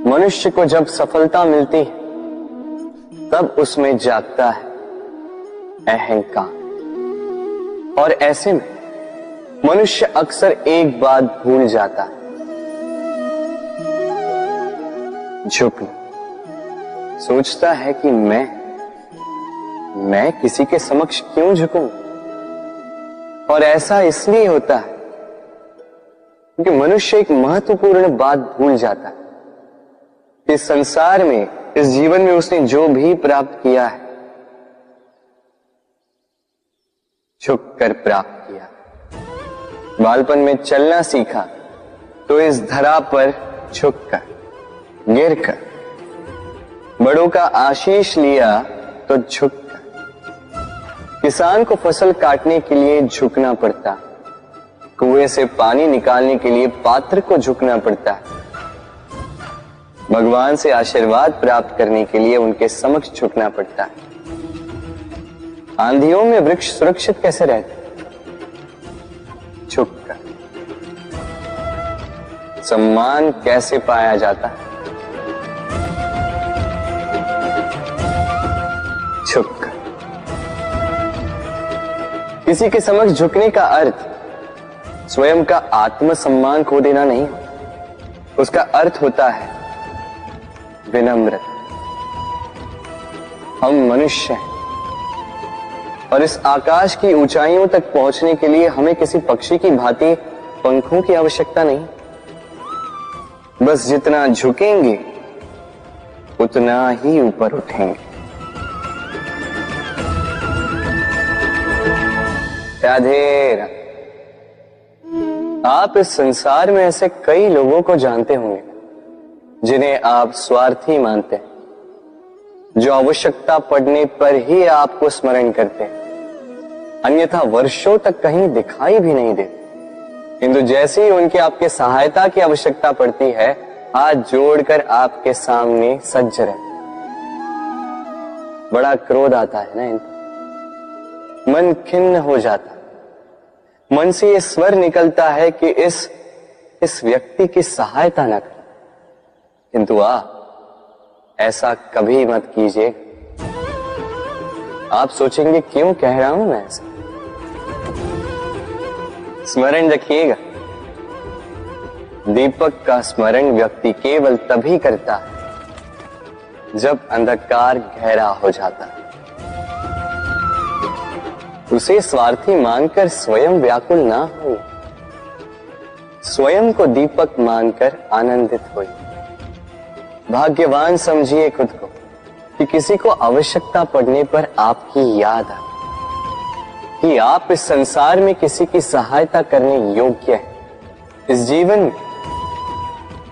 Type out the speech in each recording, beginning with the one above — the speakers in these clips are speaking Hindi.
मनुष्य को जब सफलता मिलती है तब उसमें जागता है अहंकार, और ऐसे में मनुष्य अक्सर एक बात भूल जाता है, झुकना। सोचता है कि मैं किसी के समक्ष क्यों झुकूं? और ऐसा इसलिए होता है क्योंकि मनुष्य एक महत्वपूर्ण बात भूल जाता है। इस संसार में, इस जीवन में उसने जो भी प्राप्त किया है, झुककर प्राप्त किया। बालपन में चलना सीखा तो इस धरा पर झुककर, गिरकर। बड़ों का आशीष लिया तो झुककर। किसान को फसल काटने के लिए झुकना पड़ता, कुएं से पानी निकालने के लिए पात्र को झुकना पड़ता है। भगवान से आशीर्वाद प्राप्त करने के लिए उनके समक्ष झुकना पड़ता है। आंधियों में वृक्ष सुरक्षित कैसे रहते? झुककर। सम्मान कैसे पाया जाता? झुककर। किसी के समक्ष झुकने का अर्थ स्वयं का आत्मसम्मान खो देना नहीं, उसका अर्थ होता है विनम्र। हम मनुष्य हैं और इस आकाश की ऊंचाइयों तक पहुंचने के लिए हमें किसी पक्षी की भांति पंखों की आवश्यकता नहीं। बस जितना झुकेंगे उतना ही ऊपर उठेंगे। राधे राधे। आप इस संसार में ऐसे कई लोगों को जानते होंगे जिन्हें आप स्वार्थी मानते हैं, जो आवश्यकता पड़ने पर ही आपको स्मरण करते हैं, अन्यथा वर्षों तक कहीं दिखाई भी नहीं देते, किंतु जैसे ही उनकी आपके सहायता की आवश्यकता पड़ती है, हाथ जोड़कर आपके सामने सज्ज रहते। बड़ा क्रोध आता है ना इनको, मन खिन्न हो जाता है। मन से ये स्वर निकलता है कि इस व्यक्ति की सहायता न करें, किंतु ऐसा कभी मत कीजिए। आप सोचेंगे क्यों कह रहा हूं मैं ऐसा? स्मरण रखिएगा, दीपक का स्मरण व्यक्ति केवल तभी करता है जब अंधकार गहरा हो जाता है। उसे स्वार्थी मानकर स्वयं व्याकुल ना हो, स्वयं को दीपक मानकर आनंदित हो। भाग्यवान समझिए खुद को कि किसी को आवश्यकता पड़ने पर आपकी याद आए, कि आप इस संसार में किसी की सहायता करने योग्य हैं। इस जीवन में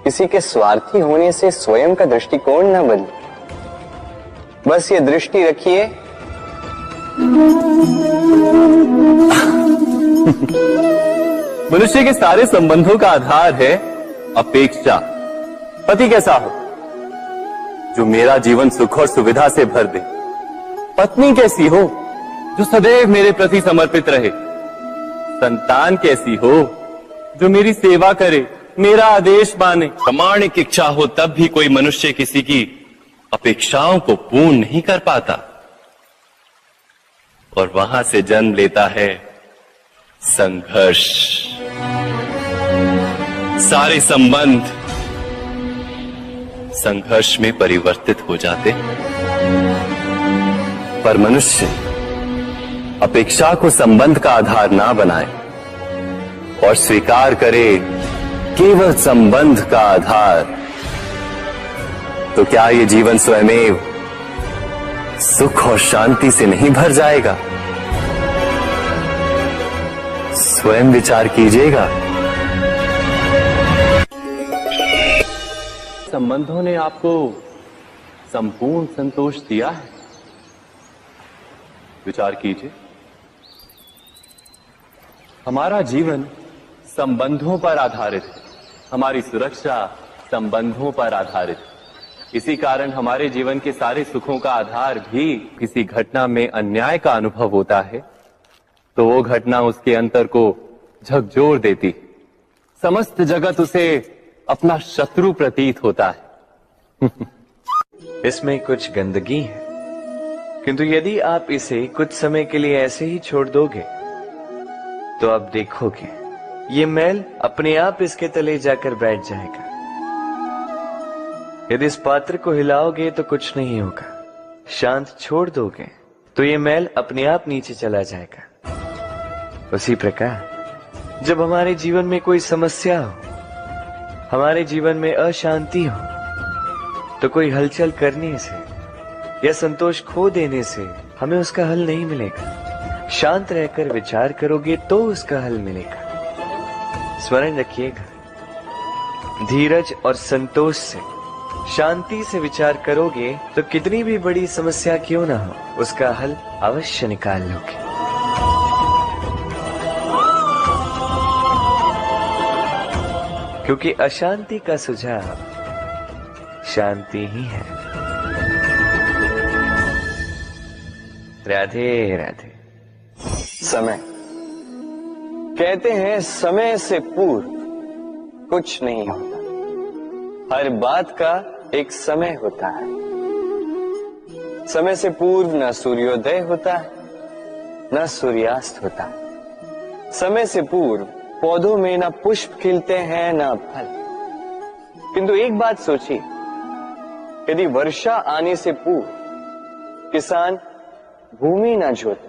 किसी के स्वार्थी होने से स्वयं का दृष्टिकोण न बदले। बस ये दृष्टि रखिए, मनुष्य के सारे संबंधों का आधार है अपेक्षा। पति कैसा हो जो मेरा जीवन सुख और सुविधा से भर दे, पत्नी कैसी हो जो सदैव मेरे प्रति समर्पित रहे, संतान कैसी हो जो मेरी सेवा करे, मेरा आदेश माने। प्रामाणिक इच्छा हो तब भी कोई मनुष्य किसी की अपेक्षाओं को पूर्ण नहीं कर पाता, और वहां से जन्म लेता है संघर्ष। सारे संबंध संघर्ष में परिवर्तित हो जाते, पर मनुष्य अपेक्षा को संबंध का आधार ना बनाए और स्वीकार करे केवल संबंध का आधार, तो क्या ये जीवन स्वयमेव सुख और शांति से नहीं भर जाएगा? स्वयं विचार कीजिएगा। संबंधों ने आपको संपूर्ण संतोष दिया है? विचार कीजिए। हमारा जीवन संबंधों पर आधारित है, हमारी सुरक्षा संबंधों पर आधारित है। इसी कारण हमारे जीवन के सारे सुखों का आधार भी किसी घटना में अन्याय का अनुभव होता है तो वो घटना उसके अंतर को झकझोर देती, समस्त जगत उसे अपना शत्रु प्रतीत होता है। इसमें कुछ गंदगी है, किंतु यदि आप इसे कुछ समय के लिए ऐसे ही छोड़ दोगे तो आप देखोगे ये मैल अपने आप इसके तले जाकर बैठ जाएगा। यदि इस पात्र को हिलाओगे तो कुछ नहीं होगा, शांत छोड़ दोगे तो ये मैल अपने आप नीचे चला जाएगा। उसी प्रकार जब हमारे जीवन में कोई समस्या हो, हमारे जीवन में अशांति हो, तो कोई हलचल करने से या संतोष खो देने से हमें उसका हल नहीं मिलेगा। शांत रहकर विचार करोगे तो उसका हल मिलेगा। स्मरण रखिएगा, धीरज और संतोष से, शांति से विचार करोगे तो कितनी भी बड़ी समस्या क्यों ना हो, उसका हल अवश्य निकाल लोगे। क्योंकि अशांति का सुझाव शांति ही है। राधे राधे। समय, कहते हैं समय से पूर्व कुछ नहीं होता, हर बात का एक समय होता है। समय से पूर्व न सूर्योदय होता है, न सूर्यास्त होता है। समय से पूर्व पौधों में न पुष्प खिलते हैं न फल। किंतु एक बात सोचिए, यदि वर्षा आने से पूर्व किसान भूमि न जोते,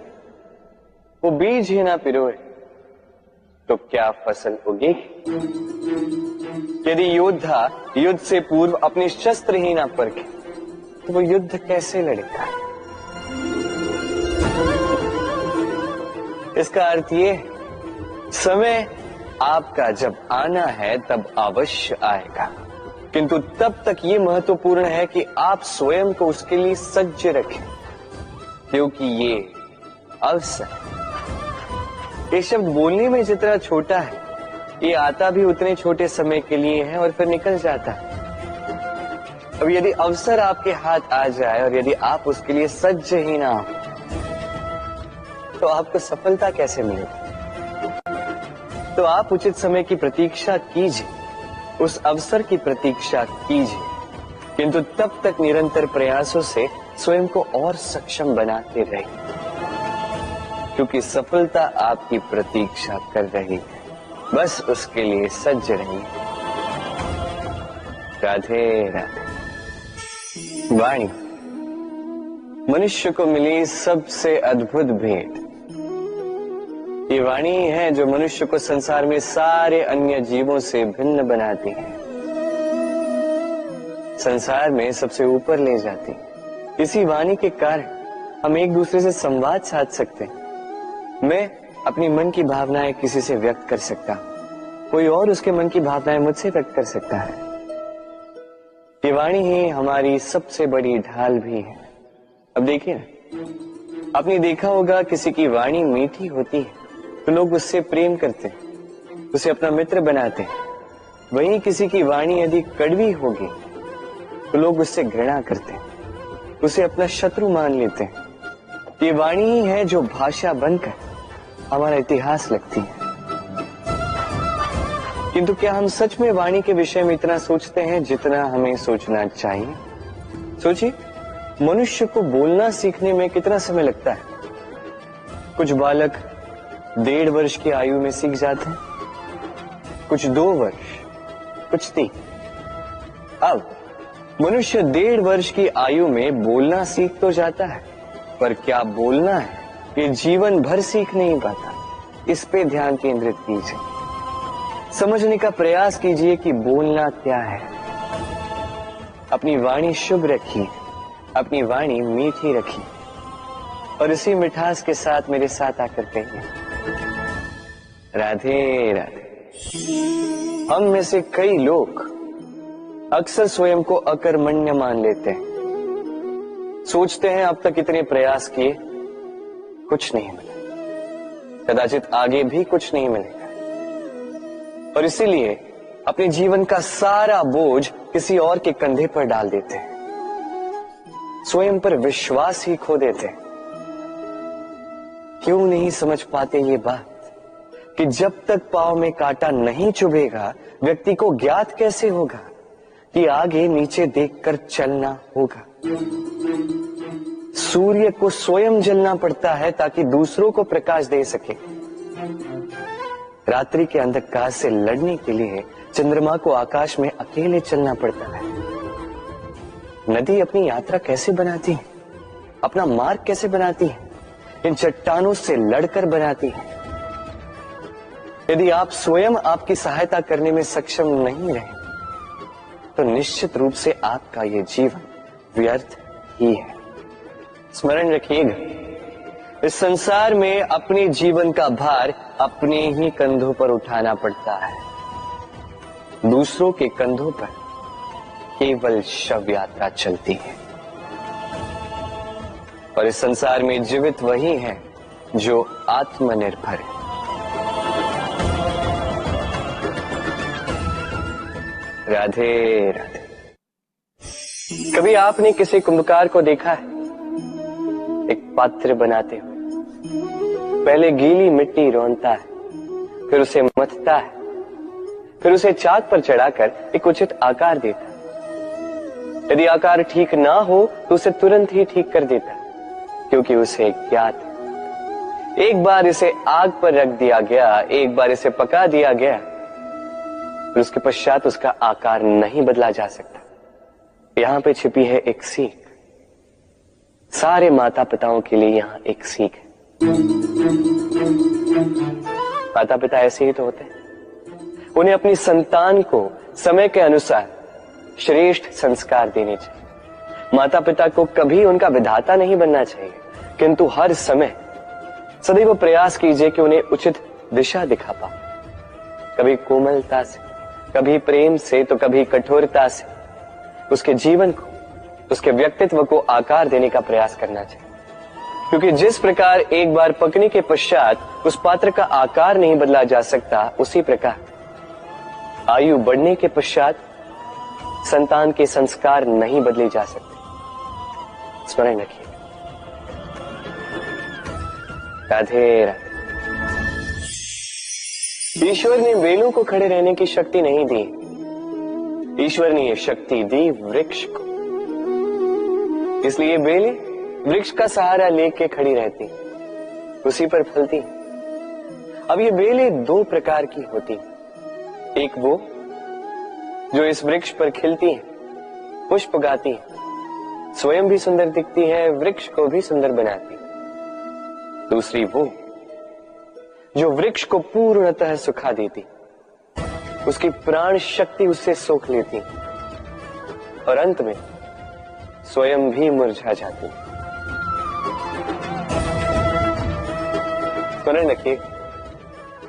वो बीज ही ना पिरोए, तो क्या फसल उगेगी? यदि योद्धा युद्ध से पूर्व अपने शस्त्र ही ना परखे, तो वो युद्ध कैसे लड़ेगा? इसका अर्थ ये है, समय आपका जब आना है तब अवश्य आएगा, किंतु तब तक ये महत्वपूर्ण है कि आप स्वयं को उसके लिए सज्ज रखें, क्योंकि ये अवसर, ये शब्द बोलने में जितना छोटा है, ये आता भी उतने छोटे समय के लिए है और फिर निकल जाता है। अब यदि अवसर आपके हाथ आ जाए और यदि आप उसके लिए सज्ज ही ना हो, तो आपको सफलता कैसे मिलेगी? तो आप उचित समय की प्रतीक्षा कीजिए, उस अवसर की प्रतीक्षा कीजिए, किंतु तब तक निरंतर प्रयासों से स्वयं को और सक्षम बनाते रहिए, क्योंकि सफलता आपकी प्रतीक्षा कर रही है। बस उसके लिए सज्ज रहिए। राधे राधे। वाणी मनुष्य को मिली सबसे अद्भुत भेंट। ये वाणी है जो मनुष्य को संसार में सारे अन्य जीवों से भिन्न बनाती है, संसार में सबसे ऊपर ले जाती है। इसी वाणी के कारण हम एक दूसरे से संवाद साध सकते हैं। मैं अपनी मन की भावनाएं किसी से व्यक्त कर सकता हूं, कोई और उसके मन की भावनाएं मुझसे व्यक्त कर सकता है। ये वाणी ही हमारी सबसे बड़ी ढाल भी है। अब देखिए ना, आपने देखा होगा किसी की वाणी मीठी होती है तो लोग उससे प्रेम करते हैं, उसे अपना मित्र बनाते हैं। वहीं किसी की वाणी यदि कड़वी होगी तो लोग उससे घृणा करते हैं, उसे अपना शत्रु मान लेते हैं। ये वाणी ही है जो भाषा बनकर हमारा इतिहास लिखती है। किंतु क्या हम सच में वाणी के विषय में इतना सोचते हैं जितना हमें सोचना चाहिए? सोचिए, मनुष्य को बोलना सीखने में कितना समय लगता है? कुछ बालक 1.5 वर्ष की आयु में सीख जाते हैं, कुछ 2 वर्ष, कुछ 3। अब मनुष्य 1.5 वर्ष की आयु में बोलना सीख तो जाता है, पर क्या बोलना है ये जीवन भर सीख नहीं पाता। इस पे ध्यान केंद्रित कीजिए, समझने का प्रयास कीजिए कि बोलना क्या है। अपनी वाणी शुभ रखिए, अपनी वाणी मीठी रखिए, और इसी मिठास के साथ मेरे साथ आकर कहिए, राधे राधे। हम में से कई लोग अक्सर स्वयं को अकर्मण्य मान लेते हैं, सोचते हैं अब तक इतने प्रयास किए, कुछ नहीं मिला, कदाचित आगे भी कुछ नहीं मिलेगा, और इसीलिए अपने जीवन का सारा बोझ किसी और के कंधे पर डाल देते हैं, स्वयं पर विश्वास ही खो देते हैं। क्यों नहीं समझ पाते ये बात कि जब तक पांव में कांटा नहीं चुभेगा व्यक्ति को ज्ञात कैसे होगा कि आगे नीचे देखकर चलना होगा। सूर्य को स्वयं जलना पड़ता है ताकि दूसरों को प्रकाश दे सके। रात्रि के अंधकार से लड़ने के लिए चंद्रमा को आकाश में अकेले चलना पड़ता है। नदी अपनी यात्रा कैसे बनाती है, अपना मार्ग कैसे बनाती है? इन चट्टानों से लड़कर बनाती है। यदि आप स्वयं आपकी सहायता करने में सक्षम नहीं रहे तो निश्चित रूप से आपका यह जीवन व्यर्थ ही है। स्मरण रखिएगा, इस संसार में अपने जीवन का भार अपने ही कंधों पर उठाना पड़ता है। दूसरों के कंधों पर केवल शव यात्रा चलती है। और इस संसार में जीवित वही है जो आत्मनिर्भर है। राधे राधे। कभी आपने किसी कुंभकार को देखा है एक पात्र बनाते हुए? पहले गीली मिट्टी रौंदता है, फिर उसे मथता है, फिर उसे चाक पर चढ़ाकर एक उचित आकार देता है। यदि आकार ठीक ना हो तो उसे तुरंत ही ठीक कर देता है, क्योंकि उसे ज्ञात है एक बार इसे आग पर रख दिया गया, एक बार इसे पका दिया गया, फिर उसके पश्चात उसका आकार नहीं बदला जा सकता। यहां पे छिपी है एक सीख। सारे माता पिताओं के लिए यहां एक सीख है। माता पिता ऐसे ही तो होते हैं। उन्हें अपनी संतान को समय के अनुसार श्रेष्ठ संस्कार देने चाहिए। माता पिता को कभी उनका विधाता नहीं बनना चाहिए, किंतु हर समय सदैव प्रयास कीजिए कि उन्हें उचित दिशा दिखा पाओ। कभी कोमलता से, कभी प्रेम से, तो कभी कठोरता से उसके जीवन को, उसके व्यक्तित्व को आकार देने का प्रयास करना चाहिए। क्योंकि जिस प्रकार एक बार पकने के पश्चात उस पात्र का आकार नहीं बदला जा सकता, उसी प्रकार आयु बढ़ने के पश्चात संतान के संस्कार नहीं बदले जा सकते। स्मरण रखिए। राधे राधे। ईश्वर ने बेलों को खड़े रहने की शक्ति नहीं दी, ईश्वर ने यह शक्ति दी वृक्ष को। इसलिए बेलें वृक्ष का सहारा लेके खड़ी रहती, उसी पर फलती। अब ये बेलें दो प्रकार की होती, एक वो जो इस वृक्ष पर खिलती है, पुष्प गाती है, स्वयं भी सुंदर दिखती है, वृक्ष को भी सुंदर बनाती है। दूसरी वो जो वृक्ष को पूर्णतः सुखा देती, उसकी प्राण शक्ति उससे सोख लेती और अंत में स्वयं भी मुरझा जाती। स्मरण रखिए,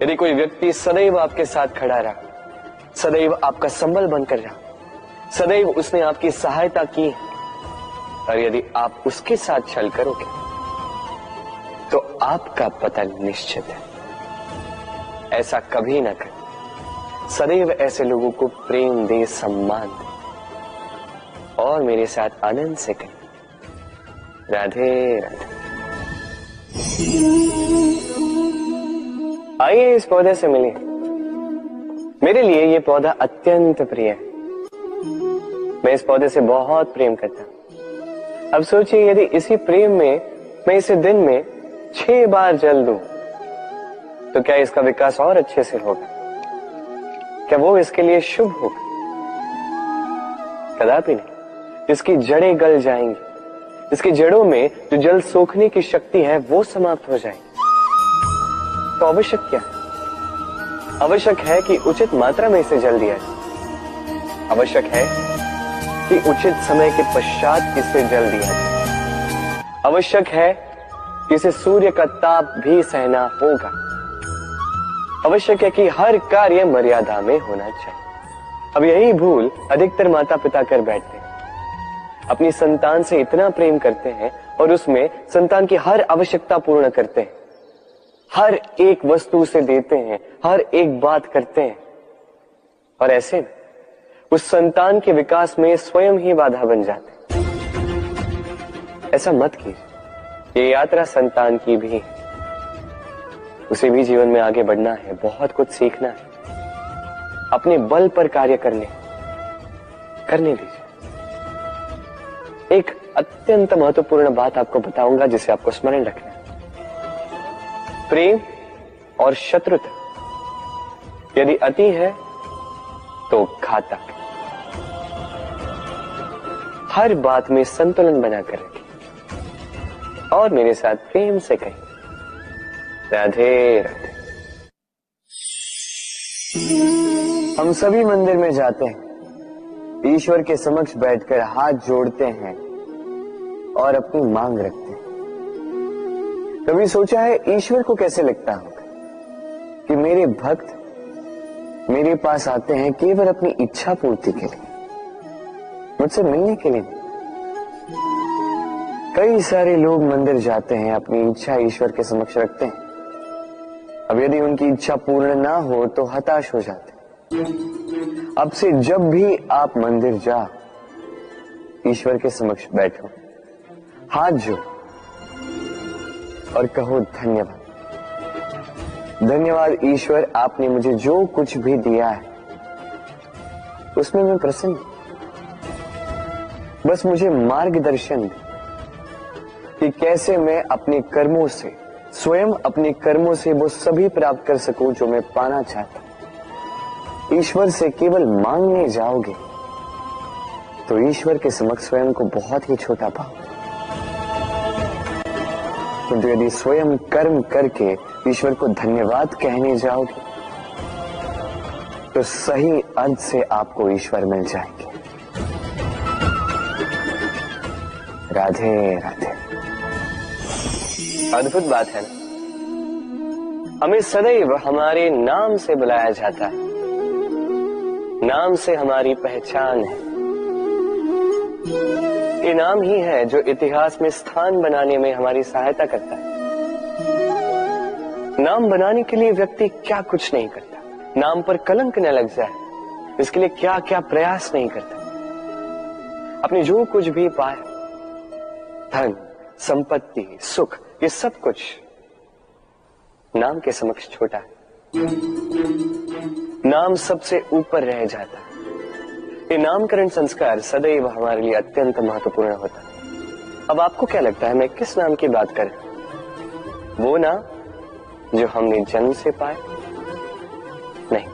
यदि कोई व्यक्ति सदैव आपके साथ खड़ा रहा, सदैव आपका संबल बनकर रहा, सदैव उसने आपकी सहायता की, और यदि आप उसके साथ छल करोगे तो आपका पतन निश्चित है। ऐसा कभी ना करें। सदैव ऐसे लोगों को प्रेम दे, सम्मान दे और मेरे साथ आनंद से कहें राधे राधे। आइए इस पौधे से मिलिए। मेरे लिए ये पौधा अत्यंत प्रिय है। मैं इस पौधे से बहुत प्रेम करता हूं। अब सोचिए, यदि इसी प्रेम में मैं इसे दिन में 6 बार जल दूं तो क्या इसका विकास और अच्छे से होगा? क्या वो इसके लिए शुभ होगा? कदापि नहीं। इसकी जड़ें गल जाएंगी, इसकी जड़ों में जो जल सोखने की शक्ति है वो समाप्त हो जाएगी। तो आवश्यक क्या है? आवश्यक है कि उचित मात्रा में इसे जल दिया जाए। आवश्यक है कि उचित समय के पश्चात इसे जल दिया जाए। आवश्यक है कि इसे सूर्य का ताप भी सहना होगा। आवश्यक है कि हर कार्य मर्यादा में होना चाहिए। अब यही भूल अधिकतर माता पिता कर बैठते हैं। अपनी संतान से इतना प्रेम करते हैं और उसमें संतान की हर आवश्यकता पूर्ण करते हैं, हर एक वस्तु उसे देते हैं, हर एक बात करते हैं, और ऐसे में उस संतान के विकास में स्वयं ही बाधा बन जाते हैं। ऐसा मत कीजिए। ये यात्रा संतान की भी है। उसे भी जीवन में आगे बढ़ना है, बहुत कुछ सीखना है, अपने बल पर कार्य करने, करने दीजिए। एक अत्यंत महत्वपूर्ण बात आपको बताऊंगा जिसे आपको स्मरण रखना है। प्रेम और शत्रुता यदि अति है तो घातक। हर बात में संतुलन बनाकर रखिए और मेरे साथ प्रेम से कहिए, राधे राधे। हम सभी मंदिर में जाते हैं, ईश्वर के समक्ष बैठकर हाथ जोड़ते हैं और अपनी मांग रखते हैं। कभी सोचा है ईश्वर को कैसे लगता होगा कि मेरे भक्त मेरे पास आते हैं केवल अपनी इच्छा पूर्ति के लिए, मुझसे मिलने के लिए नहीं। कई सारे लोग मंदिर जाते हैं, अपनी इच्छा ईश्वर के समक्ष रखते हैं। अब यदि उनकी इच्छा पूर्ण ना हो तो हताश हो जाते हैं। अब से जब भी आप मंदिर जाओ, ईश्वर के समक्ष बैठो, हाथ जोड़ो और कहो धन्यवाद। धन्यवाद ईश्वर, आपने मुझे जो कुछ भी दिया है उसमें मैं प्रसन्न हूं। बस मुझे मार्गदर्शन दे कि कैसे मैं अपने कर्मों से, स्वयं अपने कर्मों से वो सभी प्राप्त कर सकूं जो मैं पाना चाहता हूं। ईश्वर से केवल मांगने जाओगे तो ईश्वर के समक्ष स्वयं को बहुत ही छोटा पाओगे, किंतु यदि स्वयं कर्म करके ईश्वर को धन्यवाद कहने जाओगे तो सही अर्थ से आपको ईश्वर मिल जाएंगे। राधे राधे। अद्भुत बात है ना, हमें सदैव हमारे नाम से बुलाया जाता है। नाम से हमारी पहचान है। ये नाम ही है जो इतिहास में स्थान बनाने में हमारी सहायता करता है। नाम बनाने के लिए व्यक्ति क्या कुछ नहीं करता, नाम पर कलंक न लग जाए इसके लिए क्या क्या प्रयास नहीं करता। अपने जो कुछ भी पाए, धन, संपत्ति, सुख, ये सब कुछ नाम के समक्ष छोटा है। नाम सबसे ऊपर रह जाता है। ये नामकरण संस्कार सदैव हमारे लिए अत्यंत महत्वपूर्ण होता है। अब आपको क्या लगता है मैं किस नाम की बात कर रहा हूं? वो नाम जो हमने जन्म से पाए? नहीं,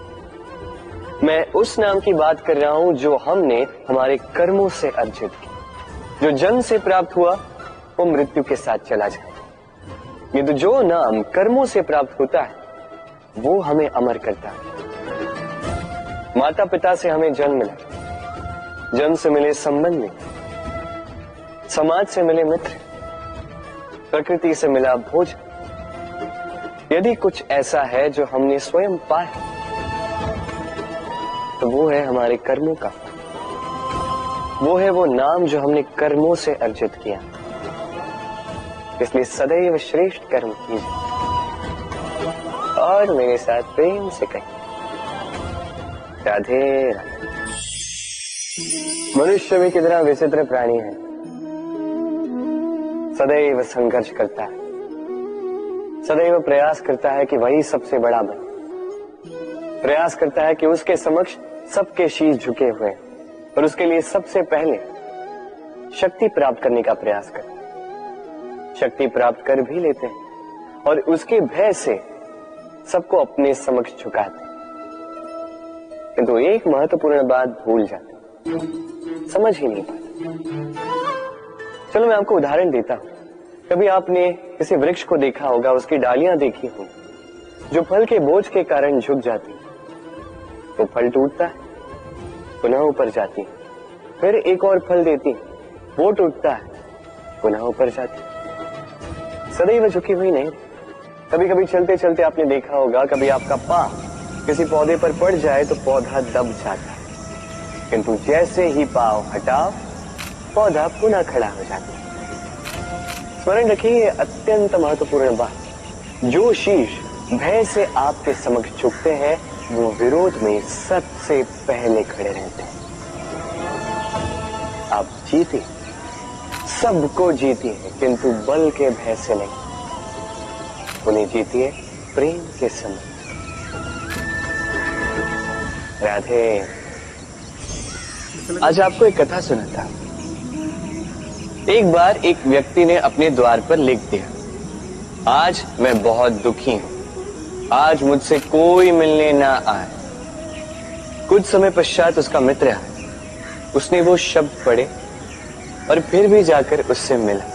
मैं उस नाम की बात कर रहा हूं जो हमने हमारे कर्मों से अर्जित किया। जो जन्म से प्राप्त हुआ वो मृत्यु के साथ चला जाए, किंतु जो नाम कर्मों से प्राप्त होता है वो हमें अमर करता है। माता पिता से हमें जन्म मिला, जन्म से मिले संबंधी, समाज से मिले मित्र, प्रकृति से मिला भोजन। यदि कुछ ऐसा है जो हमने स्वयं पाया तो वो है हमारे कर्मों का, वो है वो नाम जो हमने कर्मों से अर्जित किया। इसलिए सदैव श्रेष्ठ कर्म कीजिए और मेरे साथ प्रेम से कहिए, राधे राधे। मनुष्य भी कितना विचित्र प्राणी है, सदैव संघर्ष करता है, सदैव प्रयास करता है कि वही सबसे बड़ा बने, प्रयास करता है कि उसके समक्ष सबके शीश झुके हुए और उसके लिए सबसे पहले शक्ति प्राप्त करने का प्रयास करते हैं। शक्ति प्राप्त कर भी लेते हैं और उसके भय से सबको अपने समक्ष झुकाते हैं, किंतु एक महत्वपूर्ण बात भूल जाते हैं, समझ ही नहीं पाते। चलो मैं आपको उदाहरण देता हूं। कभी आपने किसी वृक्ष को देखा होगा, उसकी डालियां देखी होंगी जो फल के बोझ के कारण झुक जाती है। वो फल टूटता है, पुनः ऊपर जाती है, फिर एक और फल देती है, वो टूटता है, पुनः ऊपर जाती है, सदैव झुकी हुई नहीं। कभी कभी चलते चलते आपने देखा होगा, कभी आपका पांव किसी पौधे पर पड़ जाए तो पौधा दब जाता है, किंतु जैसे ही पांव हटाओ पौधा पुनः खड़ा हो जाता है। स्मरण रखिए, ये अत्यंत महत्वपूर्ण बात। जो शीश भय से आपके समक्ष झुकते हैं वो विरोध में सबसे पहले खड़े रहते हैं। आप जीते, सबको जीती है, किंतु बल के भय से नहीं, उन्हें जीतिए प्रेम के समक्ष। राधे। आज आपको एक कथा सुनाता हूं। एक बार एक व्यक्ति ने अपने द्वार पर लिख दिया, आज मैं बहुत दुखी हूं, आज मुझसे कोई मिलने ना आए। कुछ समय पश्चात उसका मित्र आया, उसने वो शब्द पढ़े और फिर भी जाकर उससे मिला।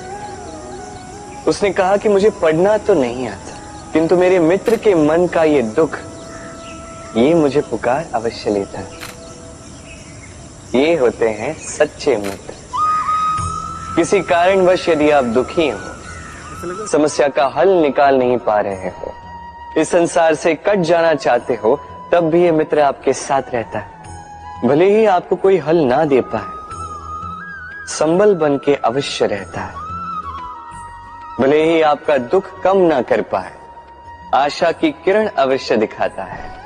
उसने कहा कि मुझे पढ़ना तो नहीं आता, किंतु मेरे मित्र के मन का ये दुख, ये मुझे पुकार अवश्य लेता है। ये होते हैं सच्चे मित्र। किसी कारणवश यदि आप दुखी हो, समस्या का हल निकाल नहीं पा रहे हो, इस संसार से कट जाना चाहते हो, तब भी ये मित्र आपके साथ रहता है। भले ही आपको कोई हल ना दे पाए, संबल बन के अवश्य रहता है। भले ही आपका दुख कम ना कर पाए, आशा की किरण अवश्य दिखाता है।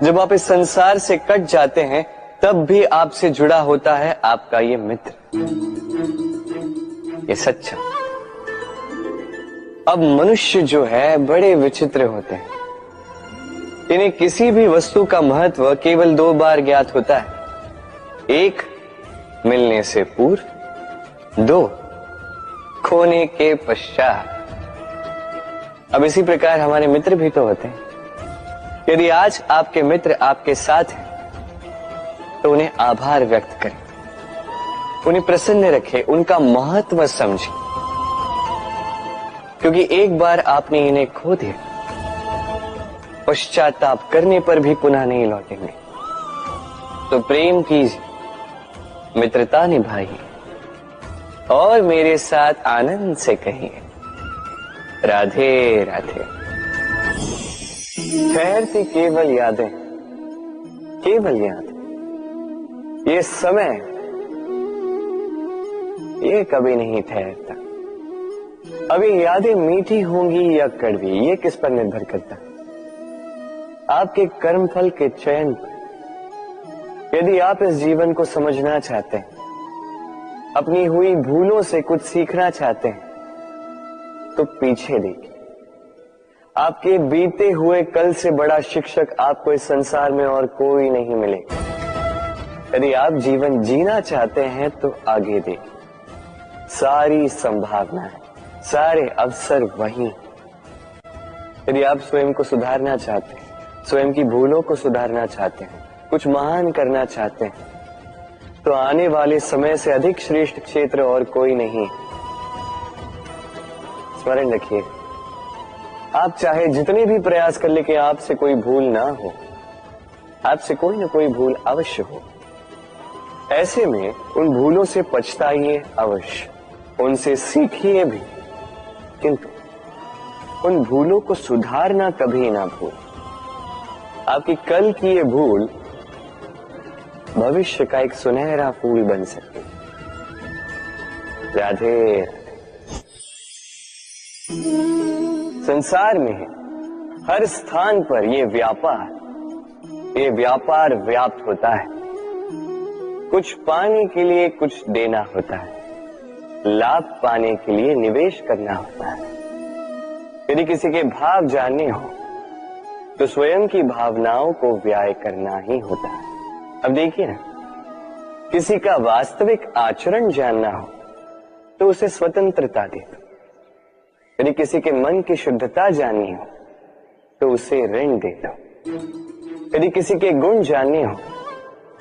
जब आप इस संसार से कट जाते हैं, तब भी आपसे जुड़ा होता है आपका ये मित्र, ये सच्चा। अब मनुष्य जो है बड़े विचित्र होते हैं। इन्हें किसी भी वस्तु का महत्व केवल 2 बार ज्ञात होता है, 1 मिलने से पूर्व, 2 खोने के पश्चात। अब इसी प्रकार हमारे मित्र भी तो होते हैं। यदि आज आपके मित्र आपके साथ हैं, तो उन्हें आभार व्यक्त करें, उन्हें प्रसन्न रखें, उनका महत्व समझें, क्योंकि एक बार आपने इन्हें खो दिया, पश्चाताप करने पर भी पुनः नहीं लौटेंगे। तो प्रेम कीजिए, मित्रता निभाइए और मेरे साथ आनंद से कहिए, राधे राधे। ठहरती केवल यादें, केवल यादें। ये समय, ये कभी नहीं ठहरता। अभी यादें मीठी होंगी या कड़वी, ये किस पर निर्भर करता है? आपके कर्मफल के चयन पर। यदि आप इस जीवन को समझना चाहते हैं, अपनी हुई भूलों से कुछ सीखना चाहते हैं, तो पीछे देखिए। आपके बीते हुए कल से बड़ा शिक्षक आपको इस संसार में और कोई नहीं मिलेगा। यदि आप जीवन जीना चाहते हैं, तो आगे देखिए। सारी संभावनाएं, सारे अवसर वहीं। यदि आप स्वयं को सुधारना चाहते हैं, स्वयं की भूलों को सुधारना चाहते हैं, कुछ महान करना चाहते हैं, तो आने वाले समय से अधिक श्रेष्ठ क्षेत्र और कोई नहीं। स्मरण रखिए, आप चाहे जितने भी प्रयास कर ले कि आपसे कोई भूल ना हो, आपसे कोई ना कोई भूल अवश्य हो। ऐसे में उन भूलों से पछताइए अवश्य, उनसे सीखिए भी, किंतु उन भूलों को सुधारना कभी ना भूल। आपकी कल की ये भूल भविष्य का एक सुनहरा फूल बन सकती है। राधे। संसार में हर स्थान पर ये व्यापार व्याप्त होता है। कुछ पाने के लिए कुछ देना होता है, लाभ पाने के लिए निवेश करना होता है। यदि किसी के भाव जानने हो, तो स्वयं की भावनाओं को व्याय करना ही होता है। अब देखिए ना, किसी का वास्तविक आचरण जानना हो, तो उसे स्वतंत्रता दे दो। यदि किसी के मन की शुद्धता जाननी हो, तो उसे ऋण दे दो। यदि किसी के गुण जानने हो,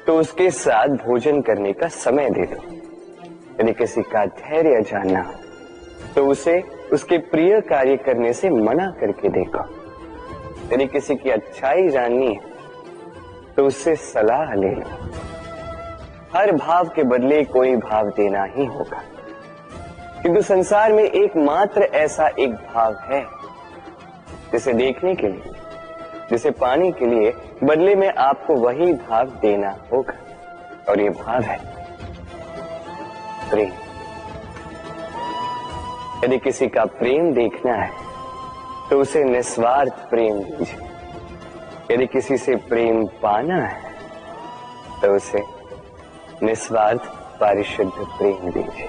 तो उसके साथ भोजन करने का समय दे दो। यदि किसी का धैर्य जानना हो, तो उसे उसके प्रिय कार्य करने से मना करके देखो। यदि किसी की अच्छाई जाननी है, तो उससे सलाह ले लो। हर भाव के बदले कोई भाव देना ही होगा, किंतु संसार में एकमात्र ऐसा एक भाव है जिसे देखने के लिए, जिसे पाने के लिए बदले में आपको वही भाव देना होगा, और ये भाव है प्रेम। यदि किसी का प्रेम देखना है, तो उसे निस्वार्थ प्रेम दीजिए। यदि किसी से प्रेम पाना है, तो उसे निस्वार्थ परिशुद्ध प्रेम दीजिए।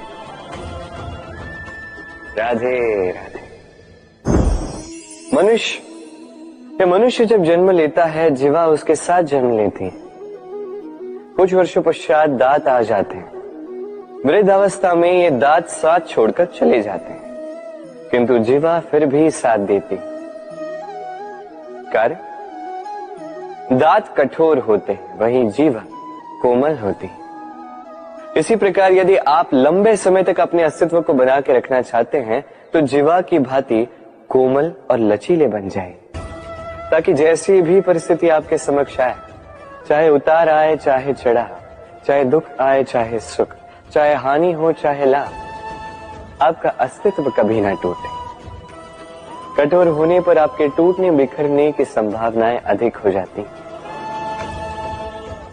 राधे राधे। मनुष्य जब जन्म लेता है, जीवा उसके साथ जन्म लेती है। कुछ वर्षों पश्चात दांत आ जाते हैं। वृद्ध अवस्था में ये दांत साथ छोड़कर चले जाते हैं, किंतु जीवा फिर भी साथ देती। कारण दांत कठोर होते हैं, वहीं जीवा कोमल होती। इसी प्रकार यदि आप लंबे समय तक अपने अस्तित्व को बना के रखना चाहते हैं तो जीवा की भांति कोमल और लचीले बन जाए, ताकि जैसी भी परिस्थिति आपके समक्ष आए, चाहे उतार आए चाहे चढ़ाव, चाहे दुख आए चाहे सुख, चाहे हानि हो चाहे लाभ, आपका अस्तित्व कभी ना टूटे। कठोर होने पर आपके टूटने बिखरने की संभावनाएं अधिक हो जाती।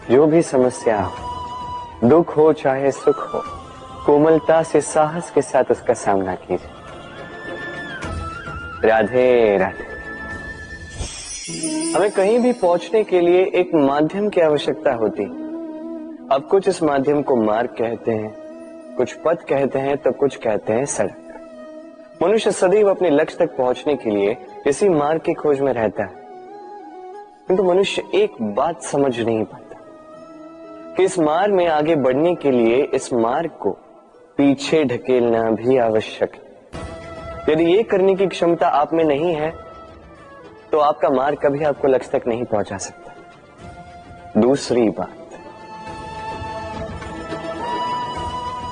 जो भी समस्या हो, दुख हो चाहे सुख हो, कोमलता से साहस के साथ उसका सामना कीजिए। राधे राधे। हमें कहीं भी पहुंचने के लिए एक माध्यम की आवश्यकता होती। अब कुछ इस माध्यम को मार्ग कहते हैं, कुछ पथ कहते हैं, तो कुछ कहते हैं सड़क। मनुष्य सदैव अपने लक्ष्य तक पहुंचने के लिए इसी मार्ग की खोज में रहता है, किंतु मनुष्य एक बात समझ नहीं पाता कि इस मार्ग में आगे बढ़ने के लिए इस मार्ग को पीछे ढकेलना भी आवश्यक है। यदि ये करने की क्षमता आप में नहीं है तो आपका मार्ग कभी आपको लक्ष्य तक नहीं पहुंचा सकता। दूसरी बात,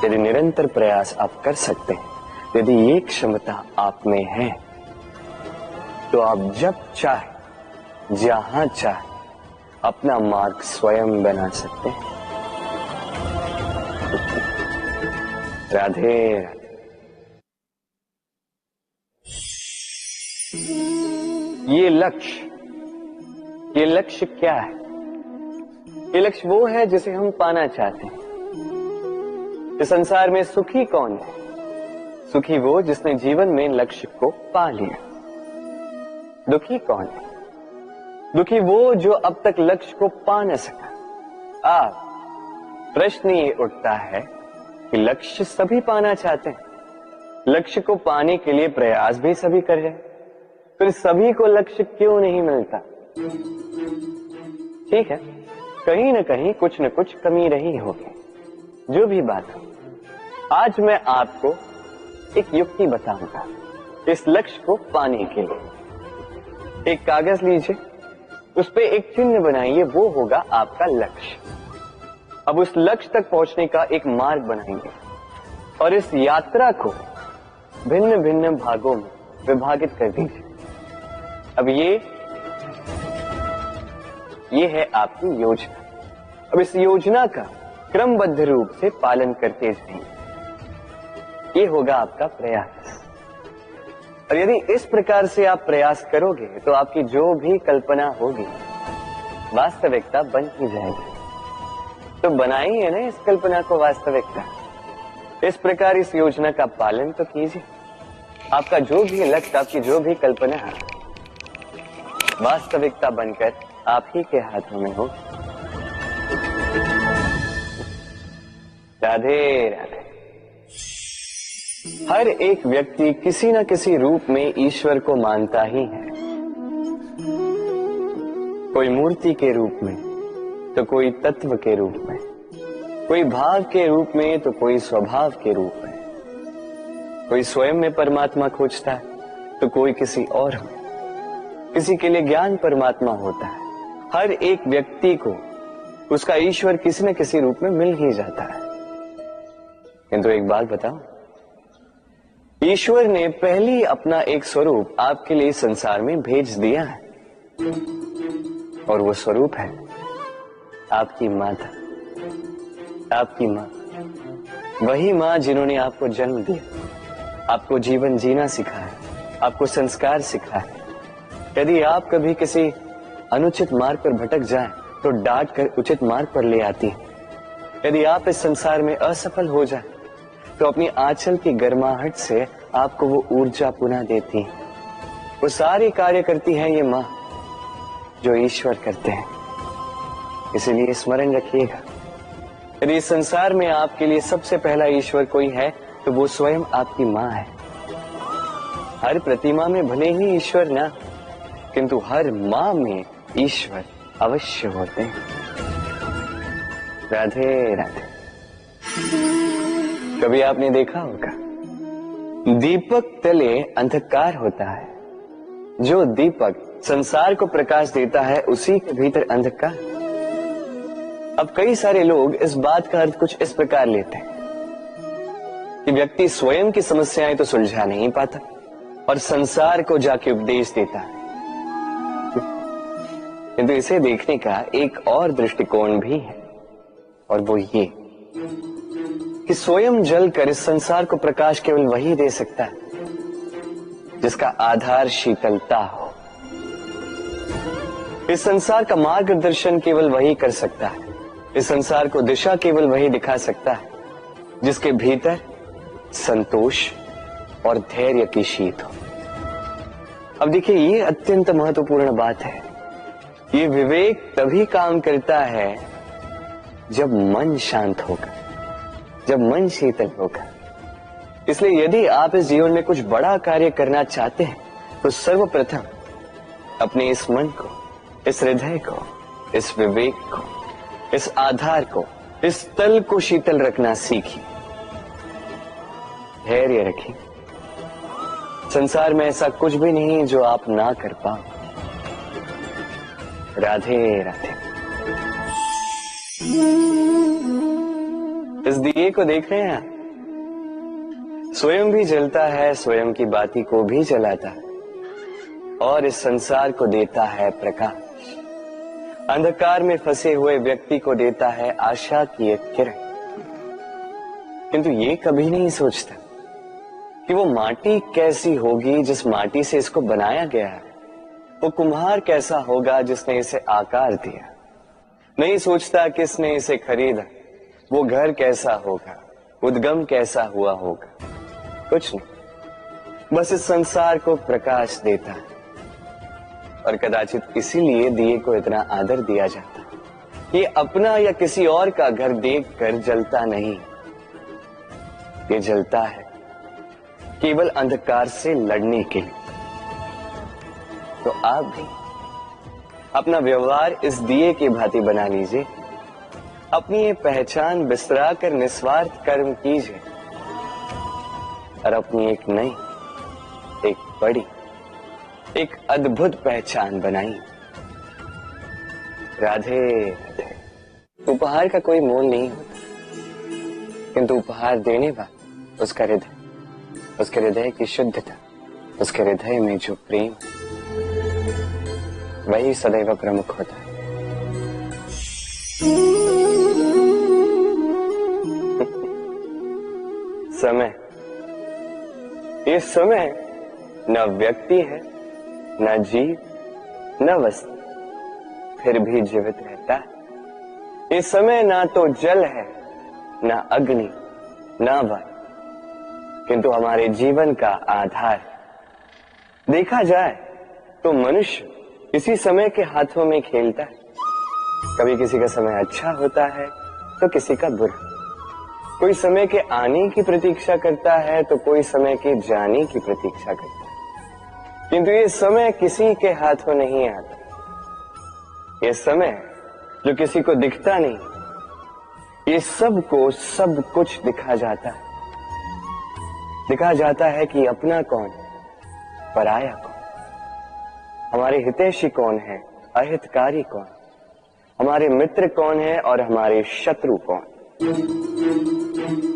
यदि निरंतर प्रयास आप कर सकते हैं, यदि ये क्षमता आप में है, तो आप जब चाहे जहां चाहे अपना मार्ग स्वयं बना सकते हैं। राधे राधे। ये लक्ष्य क्या है? ये लक्ष्य वो है जिसे हम पाना चाहते हैं। इस संसार में सुखी कौन है? सुखी वो जिसने जीवन में लक्ष्य को पा लिया। दुखी कौन है? दुखी वो जो अब तक लक्ष्य को पा न सका। प्रश्न ये उठता है कि लक्ष्य सभी पाना चाहते हैं, लक्ष्य को पाने के लिए प्रयास भी सभी कर रहे हैं, फिर सभी को लक्ष्य क्यों नहीं मिलता? ठीक है, कहीं न कहीं कुछ न कुछ कमी रही होगी। जो भी बात हो, आज मैं आपको एक युक्ति बताऊंगा इस लक्ष्य को पाने के लिए। एक कागज लीजिए, उस पे एक चिन्ह बनाइए, वो होगा आपका लक्ष्य। अब उस लक्ष्य तक पहुंचने का एक मार्ग बनाएंगे और इस यात्रा को भिन्न भिन्न भागों में विभाजित कर दीजिए। अब ये है आपकी योजना। अब इस योजना का क्रमबद्ध रूप से पालन करते जाइए, ये होगा आपका प्रयास। और यदि इस प्रकार से आप प्रयास करोगे तो आपकी जो भी कल्पना होगी वास्तविकता बन ही जाएगी। तो बनाइए ना इस कल्पना को वास्तविकता। इस प्रकार इस योजना का पालन तो कीजिए। आपका जो भी लक्ष्य, आपकी जो भी कल्पना है, वास्तविकता बनकर आप ही के हाथों में हो। राधे राधे। हर एक व्यक्ति किसी न किसी रूप में ईश्वर को मानता ही है। कोई मूर्ति के रूप में, तो कोई तत्व के रूप में, कोई भाव के रूप में, तो कोई स्वभाव के रूप में। कोई स्वयं में परमात्मा खोजता है तो कोई किसी और में। किसी के लिए ज्ञान परमात्मा होता है। हर एक व्यक्ति को उसका ईश्वर किसी न किसी रूप में मिल ही जाता है। किंतु एक बात बताओ, ईश्वर ने पहले अपना एक स्वरूप आपके लिए संसार में भेज दिया है, और वो स्वरूप है आपकी माता, आपकी मां। वही मां जिन्होंने आपको जन्म दिया, आपको जीवन जीना सिखाया, आपको संस्कार सिखाया। यदि आप कभी किसी अनुचित मार्ग पर भटक जाएं, तो डांट कर उचित मार्ग पर ले आती है। यदि आप इस संसार में असफल हो जाएं, तो अपनी आंचल की गर्माहट से आपको वो ऊर्जा पुनः देती है। वो सारी कार्य करती है ये मां जो ईश्वर करते हैं। इसलिए स्मरण रखिएगा, यदि इस संसार में आपके लिए सबसे पहला ईश्वर कोई है तो वो स्वयं आपकी मां है। हर प्रतिमा में भले ही ईश्वर ना, किंतु हर मां में ईश्वर अवश्य होते हैं। राधे राधे। कभी आपने देखा होगा दीपक तले अंधकार होता है, जो दीपक संसार को प्रकाश देता है उसी के भीतर अंधकार। अब कई सारे लोग इस बात का अर्थ कुछ इस प्रकार लेते हैं कि व्यक्ति स्वयं की समस्याएं तो सुलझा नहीं पाता और संसार को जाके उपदेश देता है, किंतु इसे देखने का एक और दृष्टिकोण भी है, और वो ये कि स्वयं जलकर इस संसार को प्रकाश केवल वही दे सकता है जिसका आधार शीतलता हो। इस संसार का मार्गदर्शन केवल वही कर सकता है, इस संसार को दिशा केवल वही दिखा सकता है जिसके भीतर संतोष और धैर्य की शीत हो। अब देखिए, ये अत्यंत महत्वपूर्ण बात है। ये विवेक तभी काम करता है जब मन शांत होगा, जब मन शीतल होगा। इसलिए यदि आप इस जीवन में कुछ बड़ा कार्य करना चाहते हैं तो सर्वप्रथम अपने इस मन को, इस हृदय को, इस विवेक को, इस आधार को, इस तल को शीतल रखना सीखिए, धैर्य रखिए। संसार में ऐसा कुछ भी नहीं जो आप ना कर पाओ। राधे राधे। इस दिए को देख रहे हैं, स्वयं भी जलता है, स्वयं की बाती को भी जलाता है और इस संसार को देता है प्रकाश। अंधकार में फंसे हुए व्यक्ति को देता है आशा की एक किरण। किंतु ये कभी नहीं सोचता कि वो माटी कैसी होगी जिस माटी से इसको बनाया गया है, वो कुम्हार कैसा होगा जिसने इसे आकार दिया। नहीं सोचता किसने इसे खरीदा, वो घर कैसा होगा, उद्गम कैसा हुआ होगा, कुछ नहीं। बस इस संसार को प्रकाश देता है और कदाचित इसीलिए दिए को इतना आदर दिया जाता है। ये अपना या किसी और का घर देखकर जलता नहीं, ये जलता है केवल अंधकार से लड़ने के लिए। तो आप भी अपना व्यवहार इस दिए की भांति बना लीजिए, अपनी ये पहचान बिसरा कर निस्वार्थ कर्म कीजिए और अपनी एक नई, एक बड़ी, एक अद्भुत पहचान बनाइए। राधे राधे। उपहार का कोई मोल नहीं होता, किंतु उपहार देने वाला उसका हृदय, उसके हृदय की शुद्धता, उसके हृदय में जो प्रेम, वही सदैव प्रमुख होता है। समय, ये समय न व्यक्ति है, न जीव, न वस्तु, फिर भी जीवित रहता है। ये समय ना तो जल है, ना अग्नि, ना वायु, किंतु हमारे जीवन का आधार। देखा जाए तो मनुष्य इसी समय के हाथों में खेलता है। कभी किसी का समय अच्छा होता है तो किसी का बुरा, कोई समय के आने की प्रतीक्षा करता है तो कोई समय के जाने की प्रतीक्षा करता है, किंतु ये समय किसी के हाथों नहीं आता। ये समय जो किसी को दिखता नहीं, ये सबको सब कुछ दिखा जाता है। दिखा जाता है कि अपना कौन, पराया कौन, हमारे हितैषी कौन है, अहितकारी कौन, हमारे मित्र कौन है और हमारे शत्रु कौन।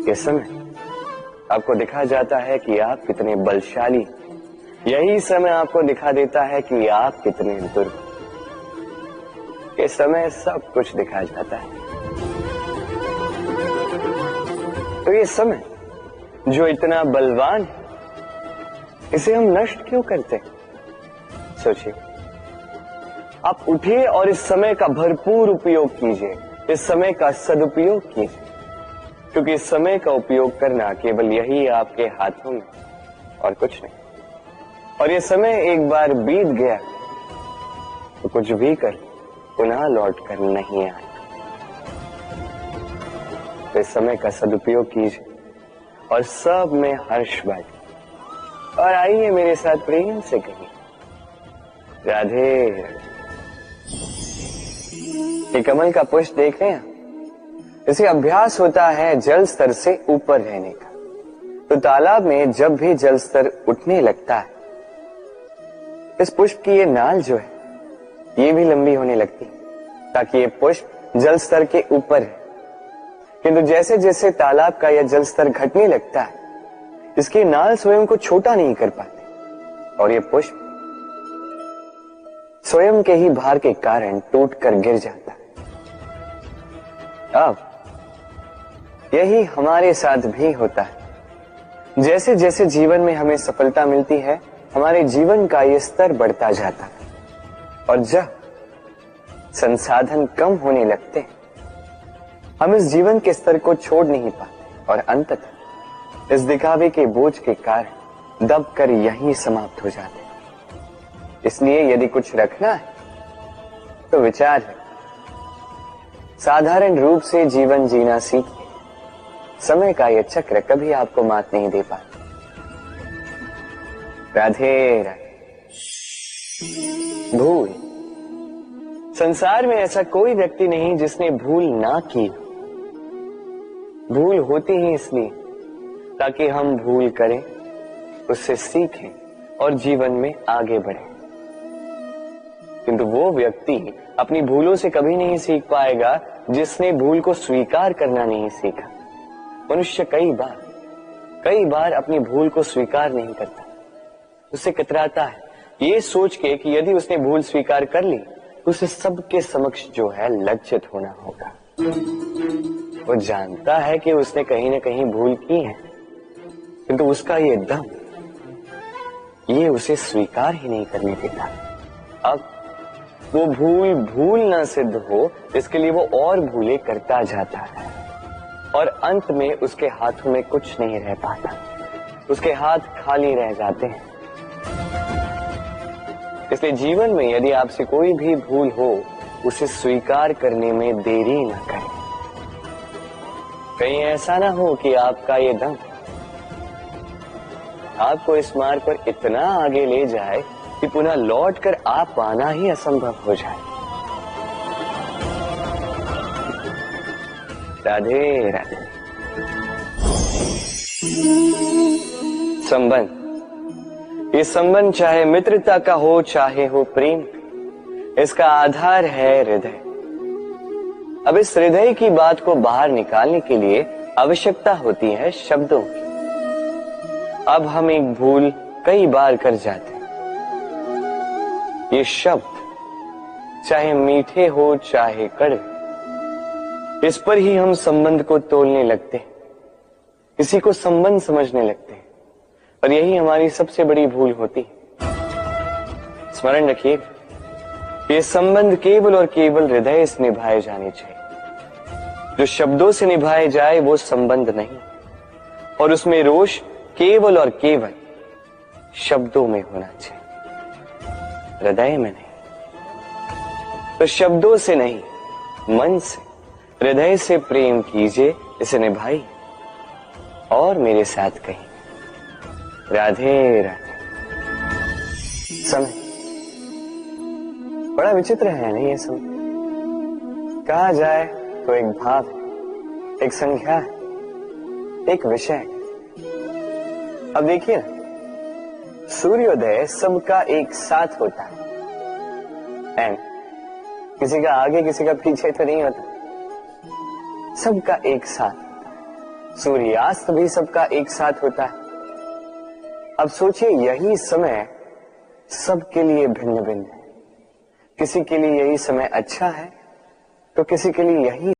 ये समय आपको दिखा जाता है कि आप कितने बलशाली, यही समय आपको दिखा देता है कि आप कितने दुर्बल। ये समय सब कुछ दिखा जाता है। तो ये समय जो इतना बलवान है, इसे हम नष्ट क्यों करते हैं? सोचिए, आप उठिए और इस समय का भरपूर उपयोग कीजिए, इस समय का सदुपयोग कीजिए, क्योंकि इस समय का उपयोग करना केवल यही आपके हाथों में, और कुछ नहीं। और ये समय एक बार बीत गया तो कुछ भी कर पुनः लौट कर नहीं आएगा। तो इस समय का सदुपयोग कीजिए और सब में हर्ष बांटिए। और आइए मेरे साथ प्रेम से कहिए, राधे। ये कमल का पुष्प देख रहे हैं, इसे अभ्यास होता है जल स्तर से ऊपर रहने का। तो तालाब में जब भी जल स्तर उठने लगता है, इस पुष्प की ये नाल जो है ये भी लंबी होने लगती है, ताकि ये पुष्प जल स्तर के ऊपर है। किंतु जैसे जैसे तालाब का यह जल स्तर घटने लगता है, इसकी नाल स्वयं को छोटा नहीं कर पाती और ये पुष्प स्वयं के ही भार के कारण टूटकर गिर जाता है। अब यही हमारे साथ भी होता है। जैसे जैसे जीवन में हमें सफलता मिलती है, हमारे जीवन का ये स्तर बढ़ता जाता है, और जब संसाधन कम होने लगते हैं, हम इस जीवन के स्तर को छोड़ नहीं पाते और अंततः इस दिखावे के बोझ के कारण दबकर यहीं समाप्त हो जाते हैं। इसलिए यदि कुछ रखना है तो विचार है, साधारण रूप से जीवन जीना सीखिए। समय का यह चक्र कभी आपको मात नहीं दे पाता। राधे राधे। भूल। संसार में ऐसा कोई व्यक्ति नहीं जिसने भूल ना की। भूल होती ही इसलिए ताकि हम भूल करें, उससे सीखें और जीवन में आगे बढ़ें। किंतु वो व्यक्ति अपनी भूलों से कभी नहीं सीख पाएगा जिसने भूल को स्वीकार करना नहीं सीखा। मनुष्य कई बार अपनी भूल को स्वीकार नहीं करता, उससे कतराता है, ये सोच के कि यदि उसने भूल स्वीकार कर ली तो उसे सबके समक्ष जो है लज्जित होना होगा। वो जानता है कि उसने कहीं ना कहीं भूल की है, किंतु उसका ये दम ये उसे स्वीकार ही नहीं करने देता। अब वो भूल ना सिद्ध हो, इसके लिए वो और भूलें करता जाता है और अंत में उसके हाथों में कुछ नहीं रह पाता, उसके हाथ खाली रह जाते हैं। इसलिए जीवन में यदि आपसे कोई भी भूल हो, उसे स्वीकार करने में देरी न करें। कहीं ऐसा ना हो कि आपका ये दम आपको इस मार्ग पर इतना आगे ले जाए कि पुनः लौटकर आप पाना ही असंभव हो जाए। राधे राधे। संबंध। ये संबंध चाहे मित्रता का हो चाहे हो प्रेम, इसका आधार है हृदय। अब इस हृदय की बात को बाहर निकालने के लिए आवश्यकता होती है शब्दों की। अब हम एक भूल कई बार कर जाते हैं। ये शब्द चाहे मीठे हो चाहे कड़वे, इस पर ही हम संबंध को तोलने लगते हैं, इसी को संबंध समझने लगते हैं, और यही हमारी सबसे बड़ी भूल होती है। स्मरण रखिए, ये संबंध केवल और केवल हृदय से निभाए जाने चाहिए। जो शब्दों से निभाए जाए वो संबंध नहीं, और उसमें रोष केवल और केवल शब्दों में होना चाहिए, हृदय में नहीं। तो शब्दों से नहीं, मन से, हृदय से प्रेम कीजिए, इसे निभाइए और मेरे साथ कहिए राधे राधे। समय बड़ा विचित्र है नहीं? ये समय कहा जाए तो एक भाव है, एक संख्या है, एक विषय है। अब देखिए ना, सूर्योदय सबका एक साथ होता है, एंड किसी का आगे किसी का पीछे तो नहीं होता, सबका एक साथ। सूर्यास्त भी सबका एक साथ होता है। अब सोचिए, यही समय सबके लिए भिन्न भिन्न है। किसी के लिए यही समय अच्छा है तो किसी के लिए यही